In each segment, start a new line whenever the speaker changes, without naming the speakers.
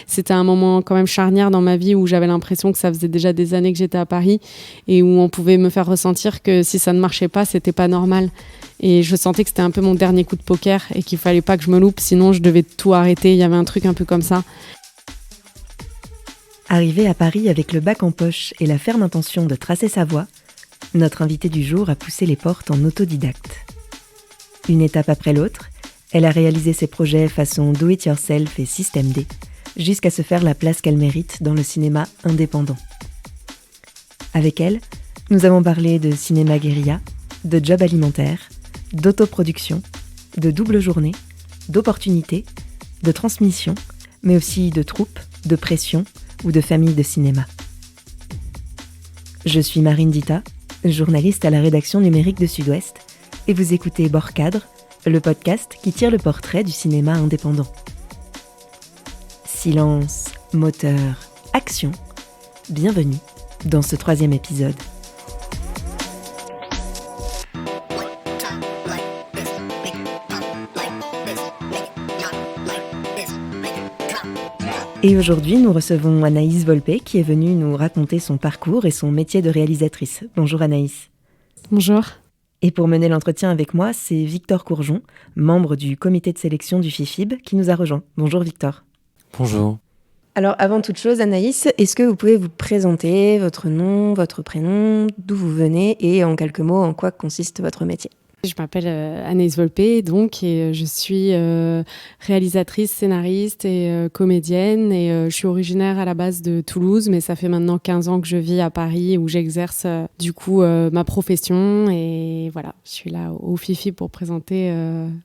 C'était un moment quand même charnière dans ma vie où j'avais l'impression que ça faisait déjà des années que j'étais à Paris et où on pouvait me faire ressentir que si ça ne marchait pas, c'était pas normal. Et je sentais que c'était un peu mon dernier coup de poker et qu'il fallait pas que je me loupe, sinon je devais tout arrêter. Il y avait un truc un peu comme ça.
Arrivée à Paris avec le bac en poche et la ferme intention de tracer sa voie, notre invitée du jour a poussé les portes en autodidacte. Une étape après l'autre, elle a réalisé ses projets façon do-it-yourself et système D, jusqu'à se faire la place qu'elle mérite dans le cinéma indépendant. Avec elle, nous avons parlé de cinéma guérilla, de job alimentaire, d'autoproduction, de double journée, d'opportunités, de transmission, mais aussi de troupe, de pression ou de famille de cinéma. Je suis Marine Dita, journaliste à la rédaction numérique de Sud-Ouest, et vous écoutez Bord Cadre, le podcast qui tire le portrait du cinéma indépendant. Silence, moteur, action. Bienvenue dans ce 3e épisode. Et aujourd'hui, nous recevons Anaïs Volpe qui est venue nous raconter son parcours et son métier de réalisatrice. Bonjour Anaïs.
Bonjour.
Et pour mener l'entretien avec moi, c'est Victor Courjon, membre du comité de sélection du FIFIB, qui nous a rejoint. Bonjour Victor.
Bonjour.
Alors avant toute chose, Anaïs, est-ce que vous pouvez vous présenter, votre nom, votre prénom, d'où vous venez et en quelques mots, en quoi consiste votre métier ?
Je m'appelle Anaïs Volpe, donc, et je suis réalisatrice, scénariste et comédienne. Et je suis originaire à la base de Toulouse, mais ça fait maintenant 15 ans que je vis à Paris, où j'exerce du coup ma profession. Et voilà, je suis là au FIFI pour présenter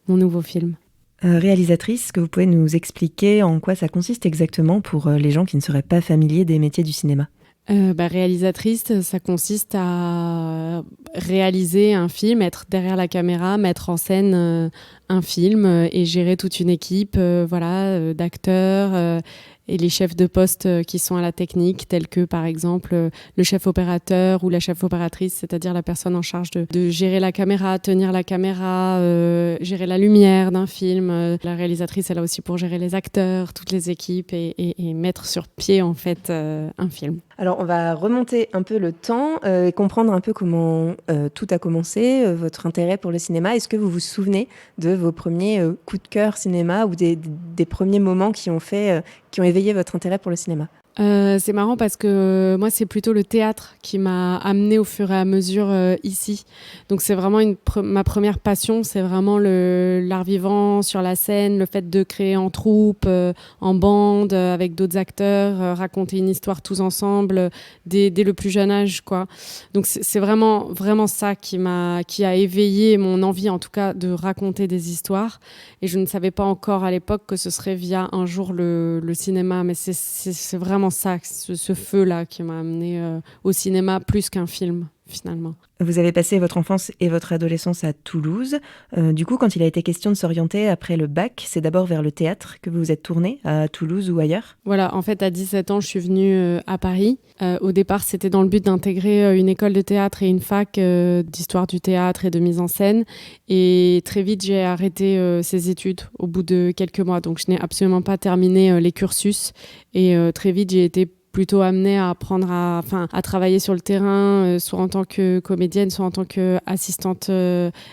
mon nouveau film.
Réalisatrice, est-ce que vous pouvez nous expliquer en quoi ça consiste exactement pour les gens qui ne seraient pas familiers des métiers du cinéma ?
Réalisatrice, ça consiste à réaliser un film, être derrière la caméra, mettre en scène un film et gérer toute une équipe d'acteurs et les chefs de poste qui sont à la technique, tels que par exemple le chef opérateur ou la chef opératrice, c'est-à-dire la personne en charge de gérer la caméra, tenir la caméra, gérer la lumière d'un film. La réalisatrice, elle est là aussi pour gérer les acteurs, toutes les équipes et mettre sur pied en fait un film.
Alors, on va remonter un peu le temps et comprendre un peu comment tout a commencé, votre intérêt pour le cinéma. Est-ce que vous vous souvenez de vos premiers coups de cœur cinéma ou des premiers moments qui ont éveillé votre intérêt pour le cinéma ?
C'est marrant parce que moi, c'est plutôt le théâtre qui m'a amenée au fur et à mesure ici. Donc, c'est vraiment ma première passion, c'est vraiment l'art vivant sur la scène, le fait de créer en troupe, en bande, avec d'autres acteurs, raconter une histoire tous ensemble dès le plus jeune âge, quoi. Donc, c'est vraiment, vraiment ça qui a éveillé mon envie, en tout cas, de raconter des histoires. Et je ne savais pas encore à l'époque que ce serait via un jour le cinéma, mais c'est vraiment ça, ce feu-là qui m'a amené au cinéma plus qu'un film, finalement.
Vous avez passé votre enfance et votre adolescence à Toulouse. Du coup, quand il a été question de s'orienter après le bac, c'est d'abord vers le théâtre que vous vous êtes tourné, à Toulouse ou ailleurs ?
Voilà, en fait, à 17 ans, je suis venue à Paris. Au départ, c'était dans le but d'intégrer une école de théâtre et une fac d'histoire du théâtre et de mise en scène. Et très vite, j'ai arrêté ces études au bout de quelques mois. Donc, je n'ai absolument pas terminé les cursus. Et très vite, j'ai été plutôt amenée à apprendre à travailler sur le terrain, soit en tant que comédienne, soit en tant qu'assistante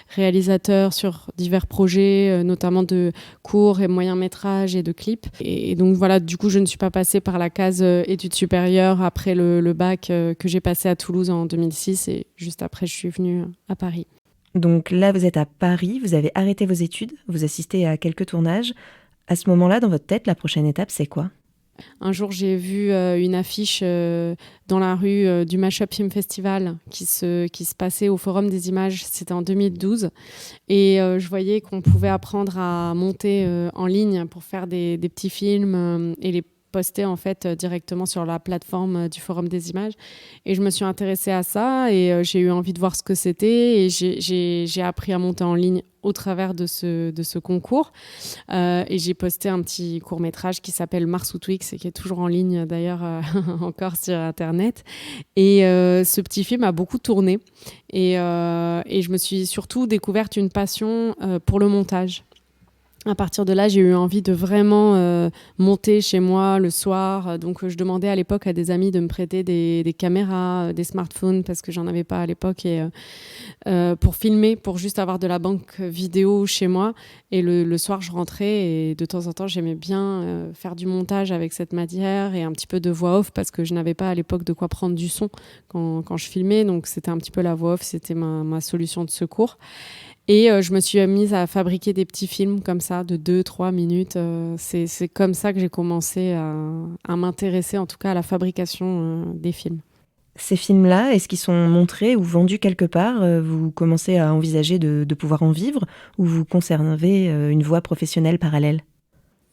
réalisateur sur divers projets, notamment de courts et moyens métrages et de clips. Et donc voilà, du coup, je ne suis pas passée par la case études supérieures après le bac que j'ai passé à Toulouse en 2006 et juste après, je suis venue à Paris.
Donc là, vous êtes à Paris, vous avez arrêté vos études, vous assistez à quelques tournages. À ce moment-là, dans votre tête, la prochaine étape, c'est quoi ?
Un jour, j'ai vu une affiche dans la rue du Mashup Film Festival qui se passait au Forum des Images. C'était en 2012. Et je voyais qu'on pouvait apprendre à monter en ligne pour faire des petits films et les poster en fait directement sur la plateforme du Forum des Images. Et je me suis intéressée à ça et j'ai eu envie de voir ce que c'était. Et j'ai appris à monter en ligne au travers de ce concours. Et j'ai posté un petit court-métrage qui s'appelle Mars ou Twix et qui est toujours en ligne d'ailleurs encore sur Internet. Et ce petit film a beaucoup tourné. Et je me suis surtout découverte une passion pour le montage. À partir de là, j'ai eu envie de vraiment monter chez moi le soir. Donc, je demandais à l'époque à des amis de me prêter des caméras, des smartphones, parce que j'en avais pas à l'époque, et pour filmer, pour juste avoir de la banque vidéo chez moi. Et le soir, je rentrais et de temps en temps, j'aimais bien faire du montage avec cette matière et un petit peu de voix off, parce que je n'avais pas à l'époque de quoi prendre du son quand je filmais. Donc, c'était un petit peu la voix off, c'était ma solution de secours. Et je me suis mise à fabriquer des petits films comme ça, de 2-3 minutes. C'est comme ça que j'ai commencé à m'intéresser, en tout cas, à la fabrication des films.
Ces films-là, est-ce qu'ils sont montrés ou vendus quelque part ? Vous commencez à envisager de pouvoir en vivre, ou vous conservez une voie professionnelle parallèle ?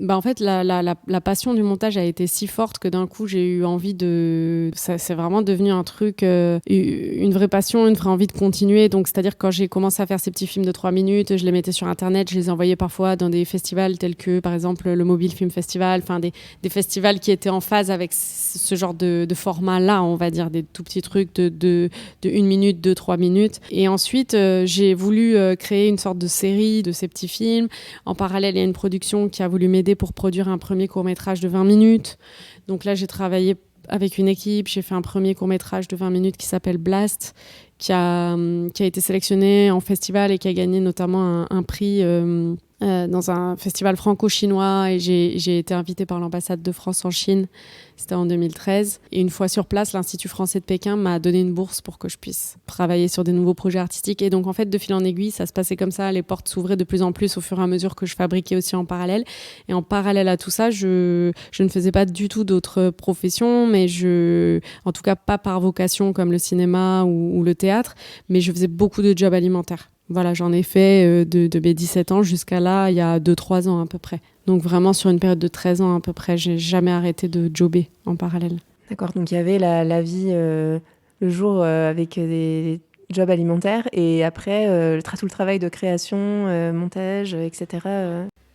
En fait, la passion du montage a été si forte que d'un coup, j'ai eu envie de... C'est vraiment devenu un truc, une vraie passion, une vraie envie de continuer. Donc, c'est-à-dire que quand j'ai commencé à faire ces petits films de 3 minutes, je les mettais sur Internet, je les envoyais parfois dans des festivals tels que, par exemple, le Mobile Film Festival, enfin des festivals qui étaient en phase avec ce genre de format-là, on va dire, des tout petits trucs de 1 minute, 2-3 minutes. Et ensuite, j'ai voulu créer une sorte de série de ces petits films. En parallèle, il y a une production qui a voulu m'aider pour produire un premier court-métrage de 20 minutes. Donc là, j'ai travaillé avec une équipe, j'ai fait un premier court-métrage de 20 minutes qui s'appelle Blast, qui a été sélectionné en festival et qui a gagné notamment un prix dans un festival franco-chinois, et j'ai été invitée par l'ambassade de France en Chine. C'était en 2013. Et une fois sur place, l'Institut français de Pékin m'a donné une bourse pour que je puisse travailler sur des nouveaux projets artistiques. Et donc, en fait, de fil en aiguille, ça se passait comme ça. Les portes s'ouvraient de plus en plus au fur et à mesure que je fabriquais aussi en parallèle. Et en parallèle à tout ça, je ne faisais pas du tout d'autres professions, mais en tout cas pas par vocation comme le cinéma ou le théâtre, mais je faisais beaucoup de jobs alimentaires. Voilà, j'en ai fait de mes 17 ans jusqu'à là, il y a 2-3 ans à peu près. Donc vraiment sur une période de 13 ans à peu près, j'ai jamais arrêté de jobber en parallèle.
D'accord, donc il y avait la vie le jour avec des jobs alimentaires, et après tout le travail de création, montage, etc.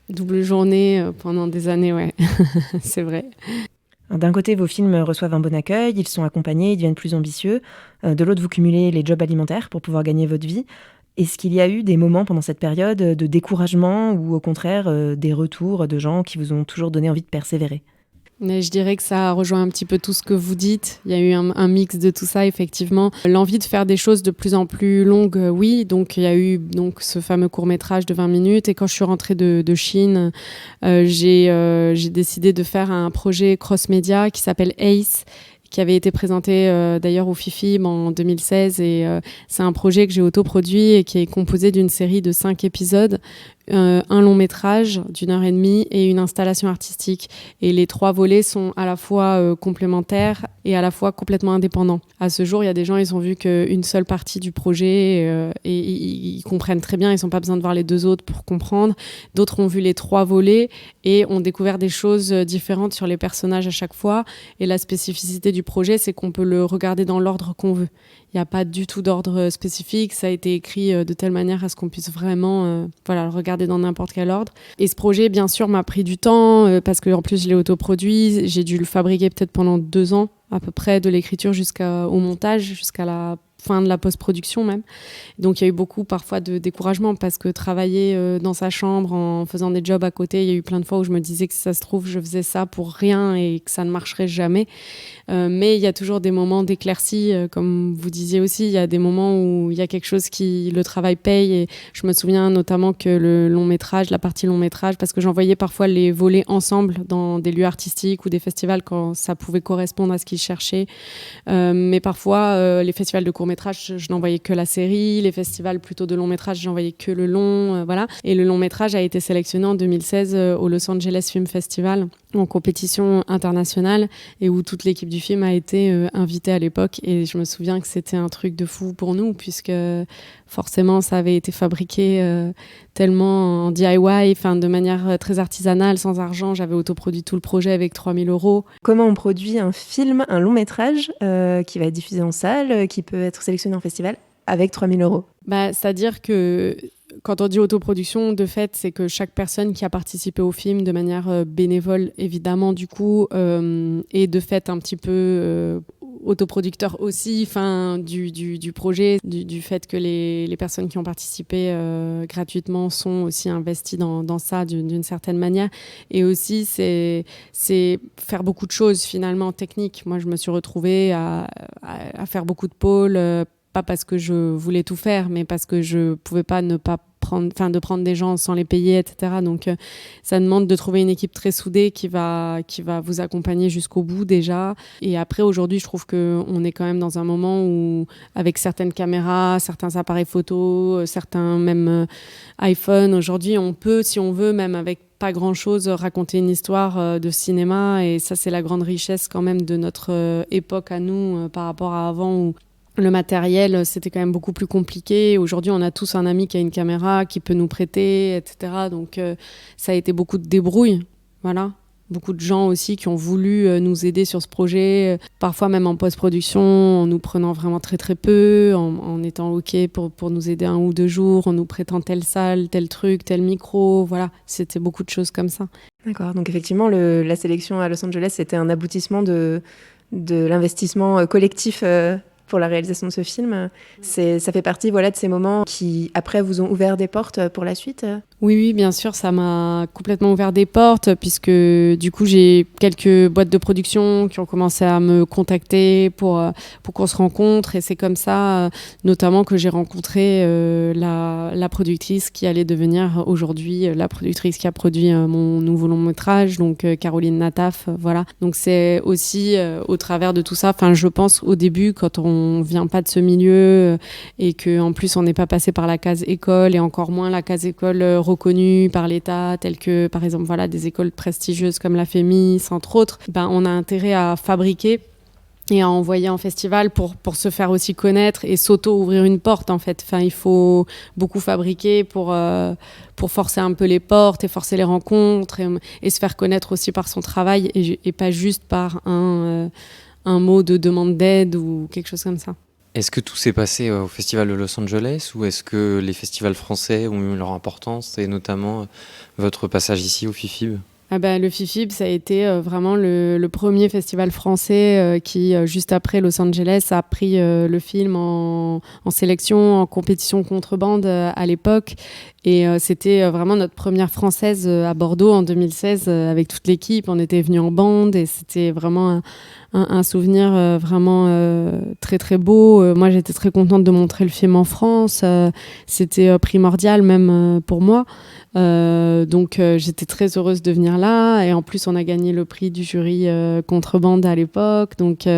Double journée pendant des années, ouais, c'est vrai.
D'un côté, vos films reçoivent un bon accueil, ils sont accompagnés, ils deviennent plus ambitieux. De l'autre, vous cumulez les jobs alimentaires pour pouvoir gagner votre vie. Est-ce qu'il y a eu des moments pendant cette période de découragement, ou au contraire des retours de gens qui vous ont toujours donné envie de persévérer ?
Mais je dirais que ça rejoint un petit peu tout ce que vous dites. Il y a eu un mix de tout ça, effectivement. L'envie de faire des choses de plus en plus longues, oui. Donc, il y a eu ce fameux court-métrage de 20 minutes. Et quand je suis rentrée de Chine, j'ai décidé de faire un projet cross-média qui s'appelle ACE, qui avait été présenté d'ailleurs au FIFIM en 2016. Et c'est un projet que j'ai autoproduit et qui est composé d'une série de 5 épisodes, un long métrage d'1h30 et une installation artistique. Et les 3 volets sont à la fois complémentaires et à la fois complètement indépendants. À ce jour, il y a des gens, ils ont vu qu'une seule partie du projet et ils comprennent très bien, ils n'ont pas besoin de voir les 2 autres pour comprendre. D'autres ont vu les 3 volets et ont découvert des choses différentes sur les personnages à chaque fois. Et la spécificité du projet, c'est qu'on peut le regarder dans l'ordre qu'on veut. Il n'y a pas du tout d'ordre spécifique. Ça a été écrit de telle manière à ce qu'on puisse vraiment le regarder dans n'importe quel ordre. Et ce projet, bien sûr, m'a pris du temps parce qu'en plus, je l'ai autoproduit. J'ai dû le fabriquer peut-être pendant 2 ans, à peu près, de l'écriture jusqu'au montage, jusqu'à la fin de la post-production même. Donc il y a eu beaucoup parfois de découragement parce que travailler dans sa chambre en faisant des jobs à côté, il y a eu plein de fois où je me disais que si ça se trouve, je faisais ça pour rien et que ça ne marcherait jamais. Mais il y a toujours des moments d'éclaircie, comme vous disiez aussi, il y a des moments où il y a quelque chose qui, le travail paye. Et je me souviens notamment que le long métrage, la partie long métrage, parce que j'envoyais parfois les volets ensemble dans des lieux artistiques ou des festivals quand ça pouvait correspondre à ce qu'ils cherchaient. Mais parfois, les festivals de court-métrage, je n'envoyais que la série. Les festivals plutôt de long-métrage, j'envoyais que le long. Voilà. Et le long-métrage a été sélectionné en 2016 au Los Angeles Film Festival en compétition internationale et où toute l'équipe du film a été invitée à l'époque. Et je me souviens que c'était un truc de fou pour nous puisque forcément, ça avait été fabriqué tellement en DIY, de manière très artisanale, sans argent. J'avais autoproduit tout le projet avec 3 000 €.
Comment on produit un film, un long métrage qui va être diffusé en salle, qui peut être sélectionné en festival avec 3 000 €?
C'est-à-dire que quand on dit autoproduction, de fait, c'est que chaque personne qui a participé au film de manière bénévole, évidemment, du coup, est de fait un petit peu autoproducteur aussi, du projet, du fait que les personnes qui ont participé gratuitement sont aussi investies dans ça d'une certaine manière. Et aussi, c'est faire beaucoup de choses finalement techniques. Moi, je me suis retrouvée à faire beaucoup de pôles, pas parce que je voulais tout faire, mais parce que je pouvais pas ne pas prendre des gens sans les payer, etc. Donc, ça demande de trouver une équipe très soudée qui va vous accompagner jusqu'au bout déjà. Et après, aujourd'hui, je trouve qu'on est quand même dans un moment où, avec certaines caméras, certains appareils photo, certains même iPhone, aujourd'hui, on peut, si on veut, même avec pas grand-chose, raconter une histoire de cinéma. Et ça, c'est la grande richesse quand même de notre époque à nous par rapport à avant où le matériel, c'était quand même beaucoup plus compliqué. Aujourd'hui, on a tous un ami qui a une caméra, qui peut nous prêter, etc. Donc, ça a été beaucoup de débrouille. Voilà. Beaucoup de gens aussi qui ont voulu nous aider sur ce projet, parfois même en post-production, en nous prenant vraiment très très peu, en étant OK pour nous aider 1 ou 2 jours, en nous prêtant telle salle, tel truc, tel micro. Voilà, c'était beaucoup de choses comme ça.
D'accord, donc effectivement, la sélection à Los Angeles, c'était un aboutissement de l'investissement collectif pour la réalisation de ce film. Ça fait partie de ces moments qui, après, vous ont ouvert des portes pour la suite.
Oui, bien sûr, ça m'a complètement ouvert des portes puisque du coup, j'ai quelques boîtes de production qui ont commencé à me contacter pour qu'on se rencontre. Et c'est comme ça, notamment, que j'ai rencontré la productrice qui allait devenir aujourd'hui la productrice qui a produit mon nouveau long-métrage, donc Caroline Nataf. Voilà. Donc c'est aussi au travers de tout ça, je pense au début, quand on vient pas de ce milieu et qu'en plus on n'est pas passé par la case école et encore moins la case école reconnues par l'État, telles que, par exemple, des écoles prestigieuses comme la FEMIS, entre autres, on a intérêt à fabriquer et à envoyer en festival pour se faire aussi connaître et s'auto-ouvrir une porte, en fait. Il faut beaucoup fabriquer pour forcer un peu les portes et forcer les rencontres et se faire connaître aussi par son travail et pas juste par un mot de demande d'aide ou quelque chose comme ça.
Est-ce que tout s'est passé au Festival de Los Angeles ou est-ce que les festivals français ont eu leur importance et notamment votre passage ici au FIFIB ?
Le FIFIB, ça a été vraiment le premier festival français qui, juste après Los Angeles, a pris le film en sélection, en compétition contrebande à l'époque. Et c'était vraiment notre première française à Bordeaux en 2016 avec toute l'équipe. On était venus en bande et c'était vraiment un souvenir vraiment très très beau. Moi, j'étais très contente de montrer le film en France. C'était primordial même pour moi. Donc j'étais très heureuse de venir là. Et en plus, on a gagné le prix du jury contrebande à l'époque. Donc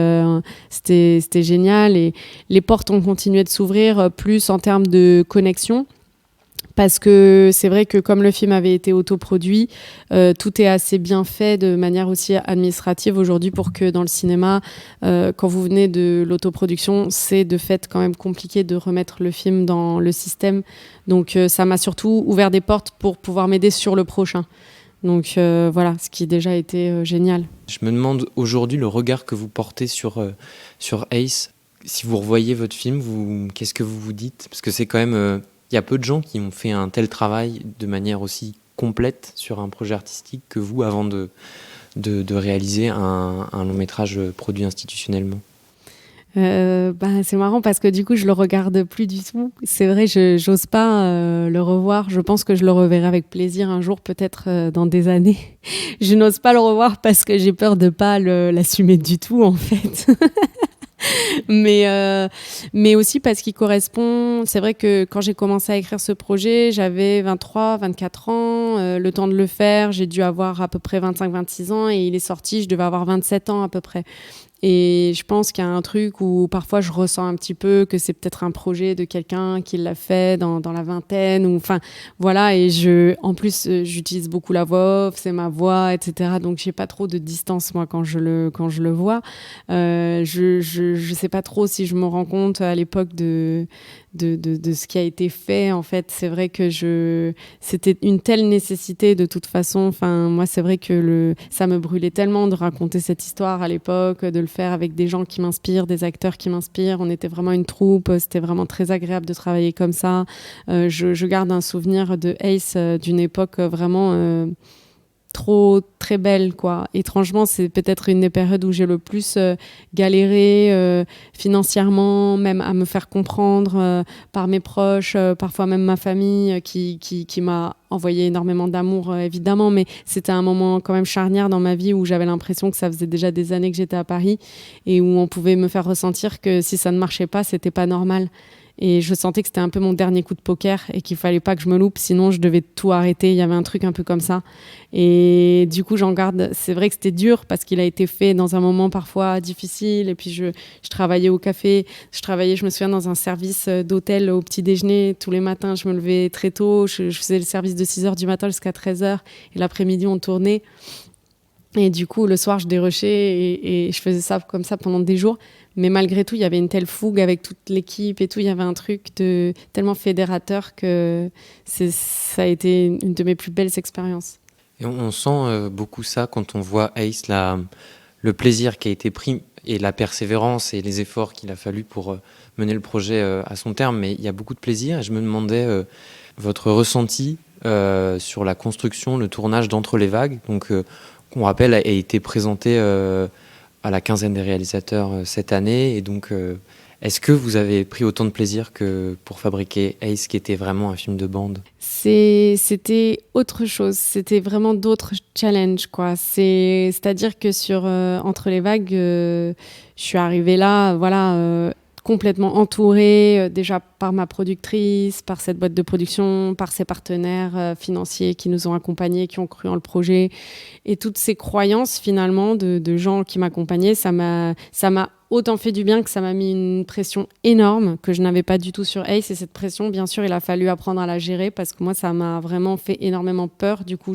c'était génial. Et les portes ont continué de s'ouvrir plus en termes de connexion. Parce que c'est vrai que comme le film avait été autoproduit, tout est assez bien fait de manière aussi administrative aujourd'hui pour que dans le cinéma, quand vous venez de l'autoproduction, c'est de fait quand même compliqué de remettre le film dans le système. Donc ça m'a surtout ouvert des portes pour pouvoir m'aider sur le prochain. Donc voilà, ce qui déjà été génial.
Je me demande aujourd'hui le regard que vous portez sur Ace. Si vous revoyez votre film, qu'est-ce que vous vous dites ? Parce que c'est quand même... Il y a peu de gens qui ont fait un tel travail de manière aussi complète sur un projet artistique que vous, avant de réaliser un long-métrage produit institutionnellement.
C'est marrant parce que du coup, je le regarde plus du tout. C'est vrai, j'ose pas le revoir. Je pense que je le reverrai avec plaisir un jour, peut-être dans des années. Je n'ose pas le revoir parce que j'ai peur de pas l'assumer du tout, en fait. Mais aussi parce qu'il correspond. C'est vrai que quand j'ai commencé à écrire ce projet, j'avais 23, 24 ans, le temps de le faire. J'ai dû avoir à peu près 25, 26 ans et il est sorti, je devais avoir 27 ans à peu près. Et je pense qu'il y a un truc où parfois je ressens un petit peu que c'est peut-être un projet de quelqu'un qui l'a fait dans la vingtaine. Voilà. Et en plus, j'utilise beaucoup la voix off, c'est ma voix, etc. Donc, j'ai pas trop de distance, moi, quand je le vois. Je sais pas trop si je me rends compte à l'époque de ce qui a été fait. En fait, c'est vrai que c'était une telle nécessité de toute façon. Moi, c'est vrai que ça me brûlait tellement de raconter cette histoire à l'époque, de le faire avec des gens qui m'inspirent, des acteurs qui m'inspirent. On était vraiment une troupe. C'était vraiment très agréable de travailler comme ça. Je garde un souvenir de Ace d'une époque vraiment très belle, quoi. Étrangement, c'est peut-être une des périodes où j'ai le plus galéré financièrement, même à me faire comprendre par mes proches, parfois même ma famille qui m'a envoyé énormément d'amour, évidemment, mais c'était un moment quand même charnière dans ma vie où j'avais l'impression que ça faisait déjà des années que j'étais à Paris et où on pouvait me faire ressentir que si ça ne marchait pas, c'était pas normal. Et je sentais que c'était un peu mon dernier coup de poker et qu'il fallait pas que je me loupe, sinon je devais tout arrêter. Il y avait un truc un peu comme ça. Et du coup, j'en garde. C'est vrai que c'était dur parce qu'il a été fait dans un moment parfois difficile. Et puis, je travaillais au café. Je me souviens, dans un service d'hôtel au petit déjeuner. Tous les matins, je me levais très tôt. Je faisais le service de 6h du matin jusqu'à 13h. Et l'après-midi, on tournait. Et du coup, le soir, je dérochais et je faisais ça comme ça pendant des jours. Mais malgré tout, il y avait une telle fougue avec toute l'équipe et tout. Il y avait un truc tellement fédérateur que ça a été une de mes plus belles expériences.
Et on sent beaucoup ça quand on voit Ace, le plaisir qui a été pris et la persévérance et les efforts qu'il a fallu pour mener le projet à son terme. Mais il y a beaucoup de plaisir et je me demandais votre ressenti sur la construction, le tournage d'Entre les vagues. Donc, qu'on rappelle, a été présenté à la quinzaine des réalisateurs cette année. Et donc, est-ce que vous avez pris autant de plaisir que pour fabriquer Ace, qui était vraiment un film de bande ?
C'était autre chose. C'était vraiment d'autres challenges, quoi. C'est-à-dire que sur Entre les vagues, je suis arrivée là, voilà, complètement entourée déjà par ma productrice, par cette boîte de production, par ses partenaires financiers qui nous ont accompagnés, qui ont cru en le projet. Et toutes ces croyances, finalement, de gens qui m'accompagnaient, ça m'a autant fait du bien que ça m'a mis une pression énorme que je n'avais pas du tout sur Ace. Et cette pression, bien sûr, il a fallu apprendre à la gérer parce que moi, ça m'a vraiment fait énormément peur. Du coup,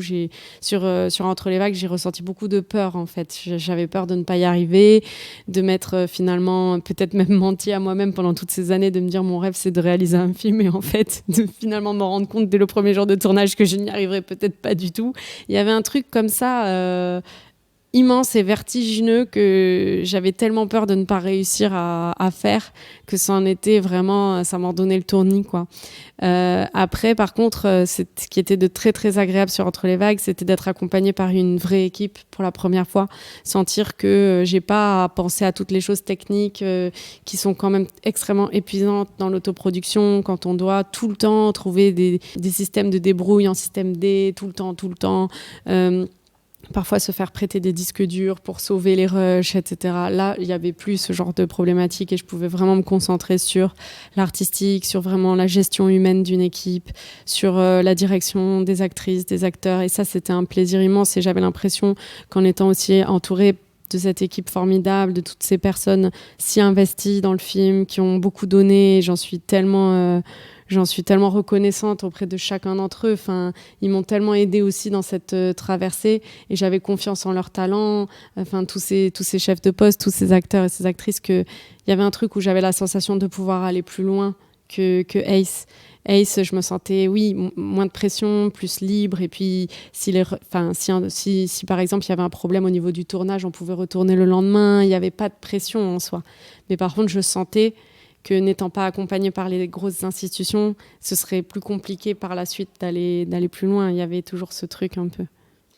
sur Entre les vagues, j'ai ressenti beaucoup de peur, en fait. J'avais peur de ne pas y arriver, de m'être finalement peut-être même menti à moi-même pendant toutes ces années, de me dire mon rêve, c'est de réaliser un film. Et en fait, de finalement me rendre compte dès le premier jour de tournage que je n'y arriverais peut-être pas du tout. Il y avait un truc comme ça... immense et vertigineux que j'avais tellement peur de ne pas réussir à faire que ça m'en donnait le tournis, quoi. Après, par contre, ce qui était de très très agréable sur Entre les vagues, c'était d'être accompagnée par une vraie équipe pour la première fois, sentir que j'ai pas à penser à toutes les choses techniques qui sont quand même extrêmement épuisantes dans l'autoproduction, quand on doit tout le temps trouver des systèmes de débrouille en système D, tout le temps. Parfois se faire prêter des disques durs pour sauver les rushs, etc. Là, il n'y avait plus ce genre de problématique et je pouvais vraiment me concentrer sur l'artistique, sur vraiment la gestion humaine d'une équipe, sur la direction des actrices, des acteurs. Et ça, c'était un plaisir immense et j'avais l'impression qu'en étant aussi entourée de cette équipe formidable, de toutes ces personnes si investies dans le film, qui ont beaucoup donné, j'en suis tellement reconnaissante auprès de chacun d'entre eux. Enfin, ils m'ont tellement aidée aussi dans cette traversée et j'avais confiance en leur talent. Enfin, tous ces chefs de poste, tous ces acteurs et ces actrices, qu'il y avait un truc où j'avais la sensation de pouvoir aller plus loin que Ace. Ace, je me sentais, oui, moins de pression, plus libre. Et puis, si par exemple, il y avait un problème au niveau du tournage, on pouvait retourner le lendemain. Il n'y avait pas de pression en soi. Mais par contre, je sentais que n'étant pas accompagnée par les grosses institutions, ce serait plus compliqué par la suite d'aller plus loin. Il y avait toujours ce truc un peu,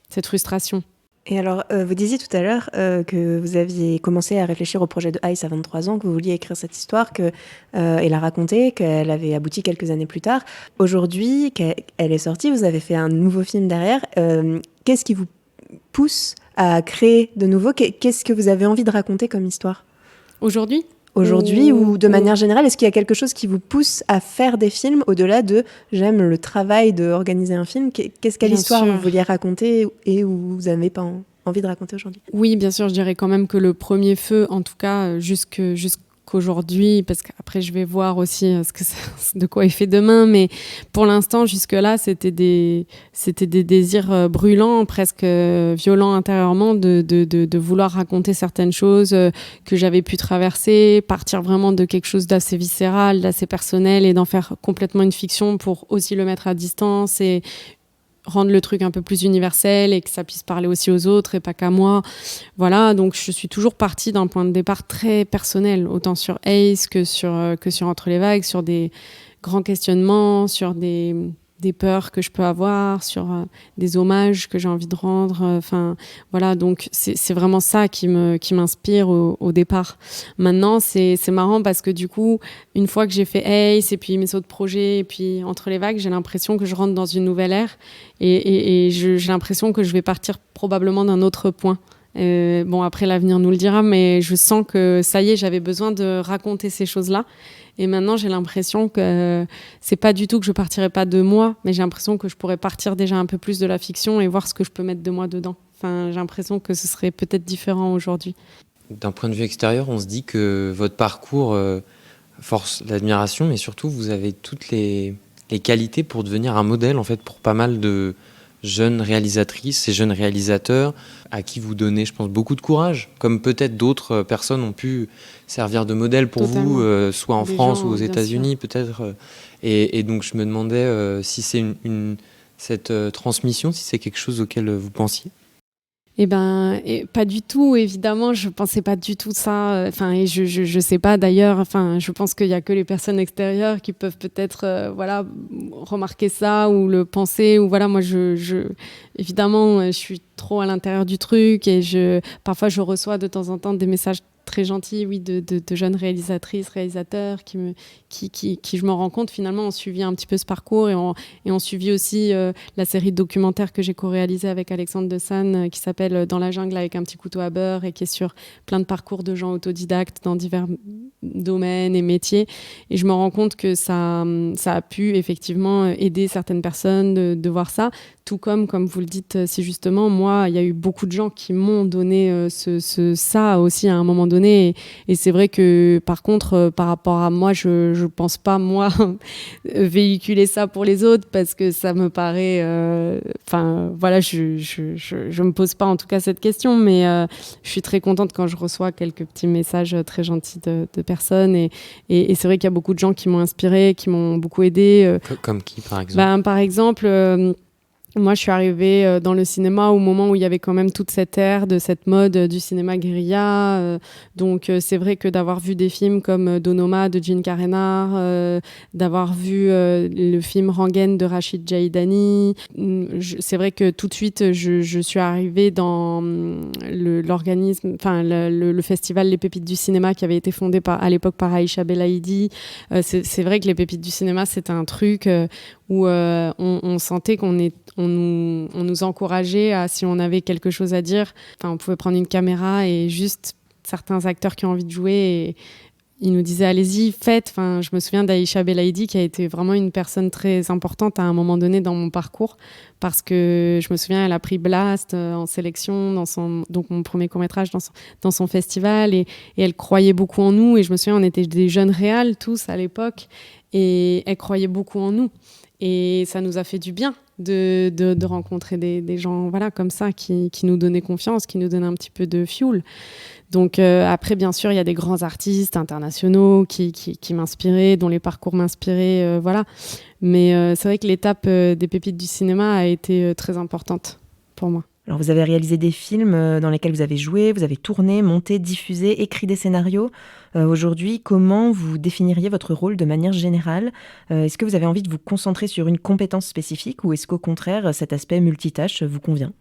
cette frustration.
Et alors, vous disiez tout à l'heure que vous aviez commencé à réfléchir au projet de Ace à 23 ans, que vous vouliez écrire cette histoire, et la raconter, qu'elle avait abouti quelques années plus tard. Aujourd'hui, qu'elle est sortie, vous avez fait un nouveau film derrière. Qu'est-ce qui vous pousse à créer de nouveau ? Qu'est-ce que vous avez envie de raconter comme histoire ?
Aujourd'hui
ou de manière générale, est-ce qu'il y a quelque chose qui vous pousse à faire des films au-delà de « j'aime le travail d'organiser un film ». Quelle histoire vous vouliez raconter et où vous n'avez pas envie de raconter aujourd'hui ?
Oui, bien sûr, je dirais quand même que le premier feu, en tout cas jusqu'aujourd'hui, parce qu'après je vais voir aussi de quoi il fait demain, mais pour l'instant, jusque-là, c'était des désirs brûlants, presque violents intérieurement, de vouloir raconter certaines choses que j'avais pu traverser, partir vraiment de quelque chose d'assez viscéral, d'assez personnel et d'en faire complètement une fiction pour aussi le mettre à distance et rendre le truc un peu plus universel et que ça puisse parler aussi aux autres et pas qu'à moi. Voilà, donc je suis toujours partie d'un point de départ très personnel, autant sur Ace que sur Entre les vagues, sur des grands questionnements, sur des des peurs que je peux avoir, sur des hommages que j'ai envie de rendre. Enfin, voilà, donc c'est vraiment ça qui m'inspire au départ. Maintenant, c'est marrant parce que du coup, une fois que j'ai fait Ace et puis mes autres projets, et puis Entre les vagues, j'ai l'impression que je rentre dans une nouvelle ère et j'ai l'impression que je vais partir probablement d'un autre point. Bon, après, l'avenir nous le dira, mais je sens que ça y est, j'avais besoin de raconter ces choses-là. Et maintenant, j'ai l'impression que c'est pas du tout que je partirai pas de moi, mais j'ai l'impression que je pourrais partir déjà un peu plus de la fiction et voir ce que je peux mettre de moi dedans. Enfin, j'ai l'impression que ce serait peut-être différent aujourd'hui.
D'un point de vue extérieur, on se dit que votre parcours force l'admiration, mais surtout, vous avez toutes les qualités pour devenir un modèle, en fait, pour pas mal de jeunes réalisatrices et jeunes réalisateurs à qui vous donnez, je pense, beaucoup de courage, comme peut-être d'autres personnes ont pu servir de modèle pour
Totalement.
vous, soit en
Des
France
gens,
ou aux
bien
États-Unis, peut-être. Et donc, je me demandais si c'est cette transmission, si c'est quelque chose auquel vous pensiez.
Eh ben, pas du tout, évidemment, je pensais pas du tout ça. Enfin, et je sais pas d'ailleurs. Enfin, je pense qu'il y a que les personnes extérieures qui peuvent peut-être, voilà, remarquer ça ou le penser. Ou voilà, moi, évidemment, je suis trop à l'intérieur du truc et parfois, je reçois de temps en temps des messages très gentils, oui, de jeunes réalisatrices, réalisateurs qui je me rends compte finalement ont suivi un petit peu ce parcours et ont suivi aussi la série de documentaires que j'ai co-réalisée avec Alexandre Desanne qui s'appelle Dans la jungle avec un petit couteau à beurre et qui est sur plein de parcours de gens autodidactes dans divers domaines et métiers. Et je me rends compte que ça a pu effectivement aider certaines personnes de voir ça. Tout comme vous le dites si justement, moi, il y a eu beaucoup de gens qui m'ont donné ça aussi à un moment donné. Et c'est vrai que, par contre, par rapport à moi, je pense pas, moi, véhiculer ça pour les autres parce que ça me paraît... Enfin, voilà, je me pose pas en tout cas cette question, mais je suis très contente quand je reçois quelques petits messages très gentils de personnes. Et c'est vrai qu'il y a beaucoup de gens qui m'ont inspirée, qui m'ont beaucoup aidée.
Comme qui, par exemple?
Par exemple... moi, je suis arrivée dans le cinéma au moment où il y avait quand même toute cette ère de cette mode du cinéma guérilla. Donc, c'est vrai que d'avoir vu des films comme Donoma de Jean Carénard, d'avoir vu le film Rangen de Rachid Jaidani, c'est vrai que tout de suite, je suis arrivée dans l'organisme, enfin le festival Les Pépites du cinéma qui avait été fondé à l'époque par Aïcha Belaïdi. C'est vrai que Les Pépites du cinéma, c'était un truc où on sentait qu'on nous encourageait à, si on avait quelque chose à dire, on pouvait prendre une caméra et juste certains acteurs qui ont envie de jouer et ils nous disaient allez-y, faites. Je me souviens d'Aïcha Belaïdi qui a été vraiment une personne très importante à un moment donné dans mon parcours parce que je me souviens elle a pris Blast en sélection donc mon premier court-métrage dans son festival et elle croyait beaucoup en nous et je me souviens on était des jeunes réals tous à l'époque et elle croyait beaucoup en nous. Et ça nous a fait du bien de rencontrer des gens voilà, comme ça qui nous donnaient confiance, qui nous donnaient un petit peu de fuel. Donc après, bien sûr, il y a des grands artistes internationaux qui m'inspiraient, dont les parcours m'inspiraient. Voilà. Mais c'est vrai que l'étape des pépites du cinéma a été très importante pour moi.
Alors vous avez réalisé des films dans lesquels vous avez joué, vous avez tourné, monté, diffusé, écrit des scénarios. Aujourd'hui, comment vous définiriez votre rôle de manière générale ? Est-ce que vous avez envie de vous concentrer sur une compétence spécifique ou est-ce qu'au contraire, cet aspect multitâche vous convient ?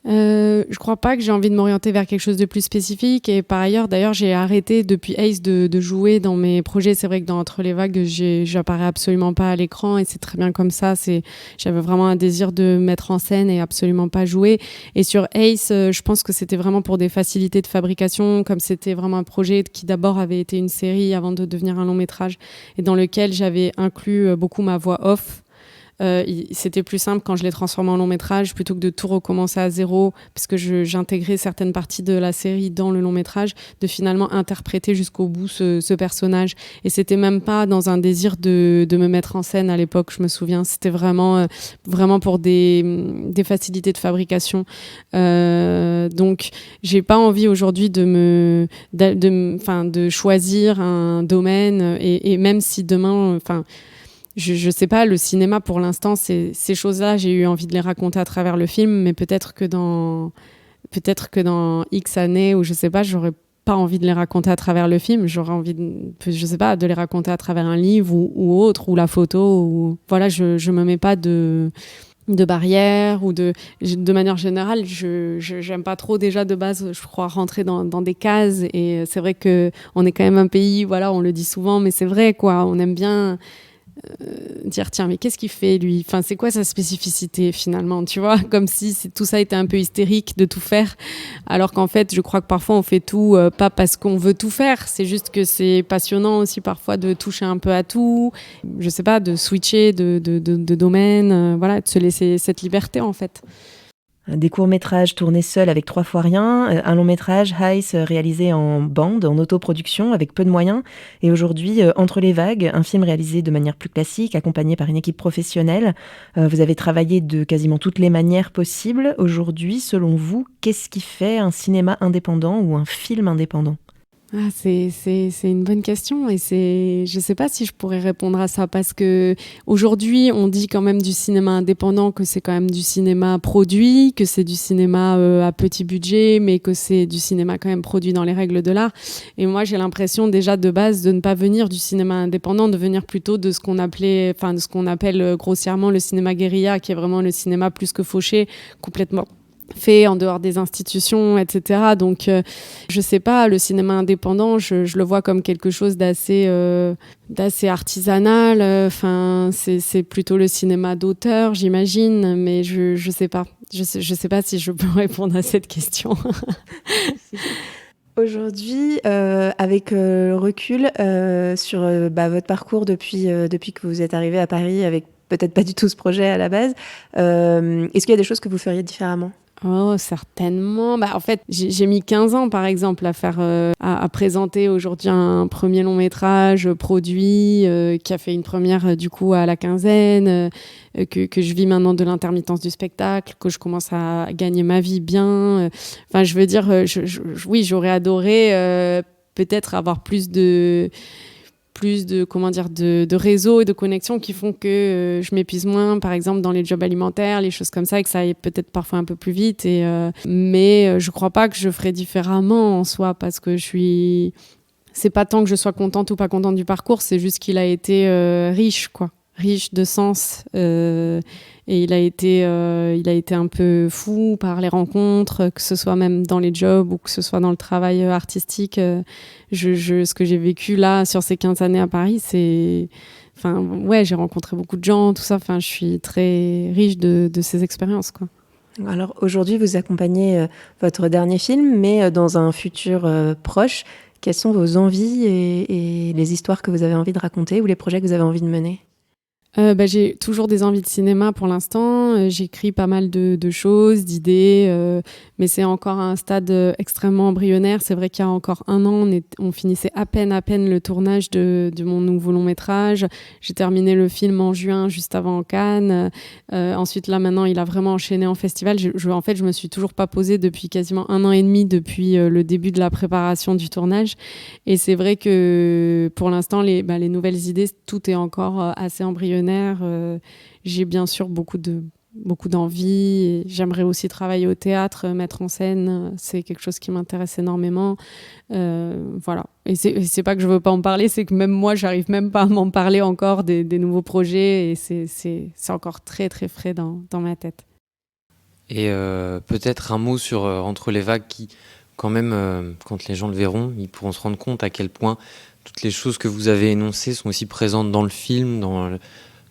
Je crois pas que j'ai envie de m'orienter vers quelque chose de plus spécifique et par ailleurs, d'ailleurs, j'ai arrêté depuis Ace de jouer dans mes projets. C'est vrai que dans Entre les vagues, j'apparais absolument pas à l'écran et c'est très bien comme ça. J'avais vraiment un désir de mettre en scène et absolument pas jouer. Et sur Ace, je pense que c'était vraiment pour des facilités de fabrication, comme c'était vraiment un projet qui d'abord avait été une série avant de devenir un long métrage et dans lequel j'avais inclus beaucoup ma voix off. C'était plus simple quand je l'ai transformé en long métrage plutôt que de tout recommencer à zéro parce que j'intégrais certaines parties de la série dans le long métrage, de finalement interpréter jusqu'au bout ce personnage. Et c'était même pas dans un désir de me mettre en scène à l'époque, je me souviens. C'était vraiment pour des facilités de fabrication. Donc j'ai pas envie aujourd'hui de choisir un domaine et même si demain je sais pas, le cinéma pour l'instant, ces choses-là, j'ai eu envie de les raconter à travers le film, mais peut-être que dans X années, ou je sais pas, j'aurais pas envie de les raconter à travers le film. J'aurais envie, je sais pas, de les raconter à travers un livre ou autre, ou la photo. Ou voilà, je me mets pas de barrières ou de manière générale, j'aime pas trop déjà de base, je crois, rentrer dans des cases. Et c'est vrai que on est quand même un pays, voilà, on le dit souvent, mais c'est vrai, quoi. On aime bien dire tiens, mais qu'est-ce qu'il fait lui, enfin c'est quoi sa spécificité finalement, tu vois, comme si tout ça était un peu hystérique de tout faire, alors qu'en fait je crois que parfois on fait tout pas parce qu'on veut tout faire, c'est juste que c'est passionnant aussi parfois de toucher un peu à tout, je sais pas, de switcher de domaine, voilà, de se laisser cette liberté en fait.
Des courts-métrages tournés seuls avec 3 fois rien, un long-métrage, Ice, réalisé en bande, en autoproduction, avec peu de moyens, et aujourd'hui, Entre les vagues, un film réalisé de manière plus classique, accompagné par une équipe professionnelle. Vous avez travaillé de quasiment toutes les manières possibles. Aujourd'hui, selon vous, qu'est-ce qui fait un cinéma indépendant ou un film indépendant ?
Ah, c'est une bonne question et je sais pas si je pourrais répondre à ça parce que aujourd'hui on dit quand même du cinéma indépendant que c'est quand même du cinéma produit, que c'est du cinéma à petit budget, mais que c'est du cinéma quand même produit dans les règles de l'art. Et moi j'ai l'impression déjà de base de ne pas venir du cinéma indépendant, de venir plutôt de ce qu'on appelle grossièrement le cinéma guérilla, qui est vraiment le cinéma plus que fauché, complètement fait en dehors des institutions, etc. Donc, je sais pas, le cinéma indépendant, je le vois comme quelque chose d'assez artisanal. Enfin, c'est plutôt le cinéma d'auteur, j'imagine, mais je sais pas. Je sais pas si je peux répondre à cette question.
Aujourd'hui, avec le recul sur votre parcours depuis que vous êtes arrivé à Paris, avec peut-être pas du tout ce projet à la base, est-ce qu'il y a des choses que vous feriez différemment ?
Oh, certainement. En fait, j'ai mis 15 ans, par exemple, à faire, à présenter aujourd'hui un premier long métrage produit, qui a fait une première, du coup, à la quinzaine, que je vis maintenant de l'intermittence du spectacle, que je commence à gagner ma vie bien. Enfin, je veux dire, oui, j'aurais adoré peut-être avoir plus de réseaux et de connexions qui font que je m'épuise moins, par exemple dans les jobs alimentaires, les choses comme ça, et que ça aille peut-être parfois un peu plus vite. Mais je crois pas que je ferais différemment en soi, parce que c'est pas tant que je sois contente ou pas contente du parcours, c'est juste qu'il a été riche, quoi. Riche de sens, et il a été un peu fou par les rencontres, que ce soit même dans les jobs ou que ce soit dans le travail artistique. Ce que j'ai vécu là sur ces 15 années à Paris, j'ai rencontré beaucoup de gens, tout ça. Enfin, je suis très riche de ces expériences, quoi.
Alors aujourd'hui, vous accompagnez votre dernier film, mais dans un futur proche. Quelles sont vos envies et les histoires que vous avez envie de raconter ou les projets que vous avez envie de mener ?
J'ai toujours des envies de cinéma pour l'instant. J'écris pas mal de choses, d'idées, mais c'est encore à un stade extrêmement embryonnaire. C'est vrai qu'il y a encore un an, on finissait à peine le tournage de mon nouveau long métrage. J'ai terminé le film en juin, juste avant Cannes. Ensuite, là, maintenant, il a vraiment enchaîné en festival. En fait, je me suis toujours pas posée depuis quasiment 1 an et demi, depuis le début de la préparation du tournage. Et c'est vrai que pour l'instant, les nouvelles idées, tout est encore assez embryonnaire. J'ai bien sûr beaucoup d'envie. Et j'aimerais aussi travailler au théâtre, mettre en scène. C'est quelque chose qui m'intéresse énormément. Voilà. Et c'est pas que je veux pas en parler, c'est que même moi, j'arrive même pas à m'en parler encore des nouveaux projets. Et c'est encore très, très frais dans ma tête.
Et peut-être un mot sur Entre les vagues qui, quand même, quand les gens le verront, ils pourront se rendre compte à quel point toutes les choses que vous avez énoncées sont aussi présentes dans le film, dans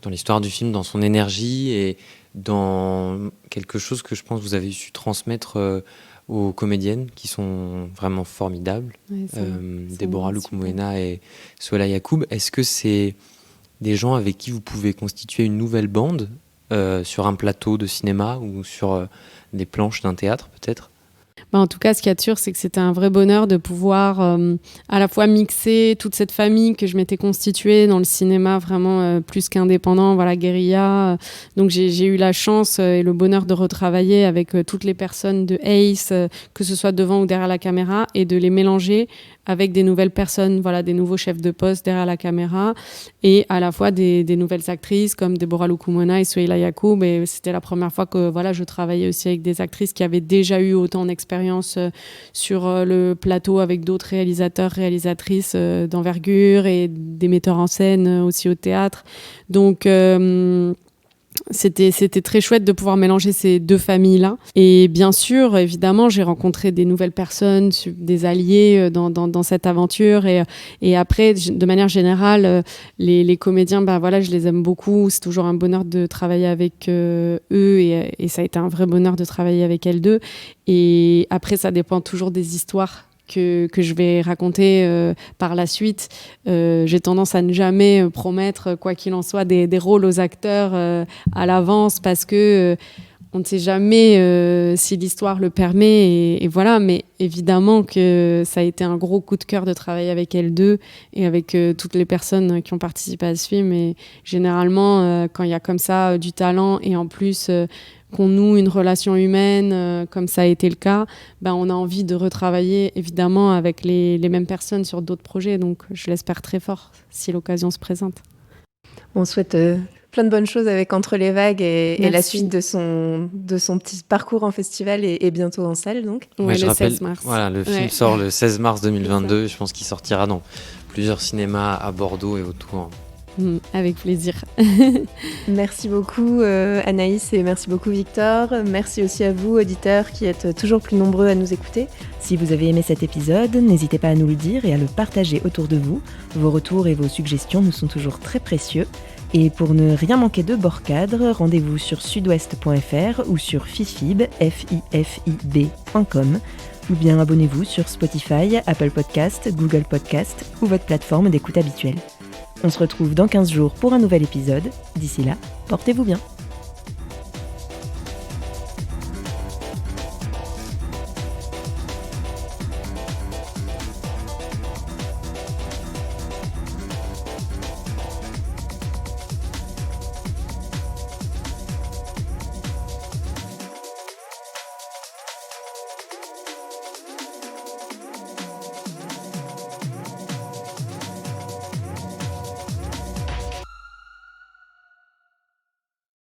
l'histoire du film, dans son énergie et dans quelque chose que je pense que vous avez su transmettre aux comédiennes qui sont vraiment formidables, Déborah Lukumwena et Souheila Yacoub. Est-ce que c'est des gens avec qui vous pouvez constituer une nouvelle bande sur un plateau de cinéma ou sur des planches d'un théâtre peut-être ?
En tout cas, ce qu'il y a de sûr, c'est que c'était un vrai bonheur de pouvoir à la fois mixer toute cette famille que je m'étais constituée dans le cinéma vraiment plus qu'indépendant, voilà, guérilla. Donc j'ai eu la chance et le bonheur de retravailler avec toutes les personnes de Ace, que ce soit devant ou derrière la caméra, et de les mélanger avec des nouvelles personnes, voilà, des nouveaux chefs de poste derrière la caméra, et à la fois des nouvelles actrices comme Déborah Lukumwena et Souheila Yacoub. Et c'était la première fois que je travaillais aussi avec des actrices qui avaient déjà eu autant d'expérience expérience sur le plateau avec d'autres réalisateurs, réalisatrices d'envergure et des metteurs en scène aussi au théâtre. Donc c'était très chouette de pouvoir mélanger ces deux familles-là. Et bien sûr, évidemment, j'ai rencontré des nouvelles personnes, des alliés dans cette aventure. Et après, de manière générale, les comédiens, voilà, je les aime beaucoup. C'est toujours un bonheur de travailler avec eux. Et ça a été un vrai bonheur de travailler avec elles deux. Et après, ça dépend toujours des histoires que je vais raconter par la suite. J'ai tendance à ne jamais promettre, quoi qu'il en soit, des rôles aux acteurs à l'avance parce que on ne sait jamais si l'histoire le permet. Et voilà, mais évidemment que ça a été un gros coup de cœur de travailler avec elles deux et avec toutes les personnes qui ont participé à ce film. Et généralement, quand il y a comme ça du talent et en plus qu'on noue une relation humaine, comme ça a été le cas, on a envie de retravailler évidemment avec les mêmes personnes sur d'autres projets. Donc je l'espère très fort si l'occasion se présente.
On souhaite plein de bonnes choses avec Entre les vagues et la suite de son petit parcours en festival et bientôt en salle. Donc.
Ouais,
je
le
rappelle,
16 mars.
Voilà, le film sort le 16 mars 2022. Je pense qu'il sortira dans plusieurs cinémas à Bordeaux et autour.
Avec plaisir.
Merci beaucoup Anaïs et merci beaucoup Victor. Merci aussi à vous auditeurs qui êtes toujours plus nombreux à nous écouter. Si vous avez aimé cet épisode, n'hésitez pas à nous le dire et à le partager autour de vous. Vos retours et vos suggestions nous sont toujours très précieux. Et pour ne rien manquer de Bord Cadre, rendez-vous sur sudouest.fr ou sur fifib, fifib.com. Ou bien abonnez-vous sur Spotify, Apple Podcast, Google Podcast ou votre plateforme d'écoute habituelle. On se retrouve dans 15 jours pour un nouvel épisode. D'ici là, portez-vous bien.